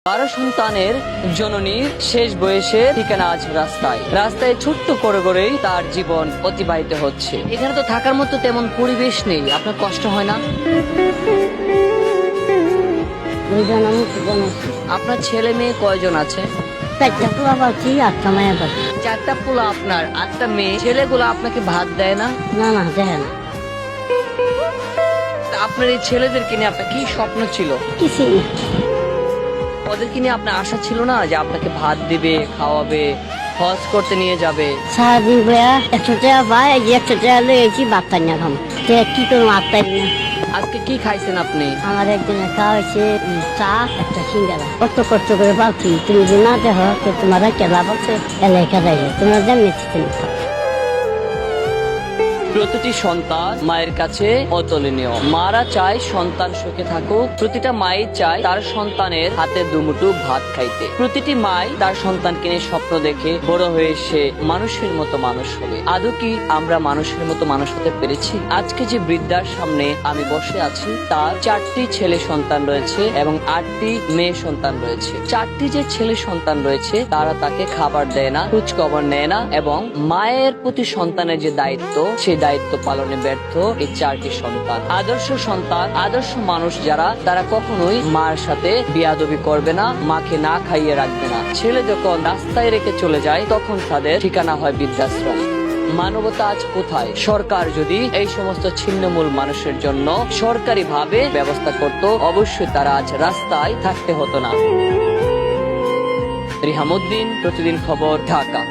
12 সন্তানের জননী শেষ বয়সে ঠিকানা আজ রাস্তায় ছোট্ট করেই তার জীবন অতিবাহিত হচ্ছে। এখানে তো থাকার মতো তেমন পরিবেশ নেই, আপনার কষ্ট হয় না? আপনার ছেলে মেয়ে কয়জন আছে? 4টা পোলা পাচ্ছি, 8টা মায়া পাচ্ছি। 4টা পোলা আপনার, 8টা মেয়ে। ছেলেগুলো আপনাকে ভাত দেয় না? না না, দেখে না। আপনার এই ছেলেদেরকে নিয়ে আপনার কি স্বপ্ন ছিল? কিছুই না। ওদেরকে নিয়ে আপনার আশা ছিল না যে আপনাকে ভাত দিবে, খাওয়াবে, হজ করতে নিয়ে যাবে? সারাদিন বয়া 100 টাকা পাই, 100 টাকা লেগেছি ভাত টাইনা খাম। কি করবো ভাত টাইন না। আজকে কি খাইছেন আপনি? আমার একজনের খাওয়া হয়েছে চা, একটা সিঙ্গারা। কত কষ্ট করে পাচ্ছি, তুমি যদি না দেখো তো তোমার কেলা পাচ্ছে এলাকা যাইবে, তোমার যেমনি চিকেন খাও। প্রতিটি সন্তান মায়ের কাছে অতুলনীয়। মারা চায় সন্তান সুখে থাকুক, প্রতিটা মাই চায় তার সন্তানের হাতে দুমুঠো ভাত খাইতে। প্রতিটি মাই তার সন্তানকে নিয়ে স্বপ্ন দেখে বড় হয়ে সে মানুষের মতো মানুষ হবে। আদৌ কি আমরা মানুষের মতো মানুষ হতে পেরেছি? আজকে যে বৃদ্ধার সামনে আমি বসে আছি তার 4টি ছেলে সন্তান রয়েছে এবং 8টি মেয়ে সন্তান রয়েছে। 4টি যে ছেলে সন্তান রয়েছে তারা তাকে খাবার দেয় না, খোঁজ খবর নেয় না, এবং মায়ের প্রতি সন্তানের যে দায়িত্ব সেই দায়িত্ব পালনে ব্যর্থ এই 4টি সন্তান। আদর্শ সন্তান, আদর্শ মানুষ যারা, তারা কখনোই মার সাথে বেয়াদবি করবে না, মাকে না খাইয়ে রাখবে না। ছেলে যখন রাস্তায় রেখে চলে যায় তখন তাদের ঠিকানা হয় বৃদ্ধাশ্রম। মানবতা আজ কোথায়? সরকার যদি এই সমস্ত ছিন্নমূল মানুষের জন্য সরকারি ভাবে ব্যবস্থা করত, অবশ্যই তারা আজ রাস্তায় থাকতে হতো না। রিহামউদ্দিন, প্রতিদিন খবর, ঢাকা।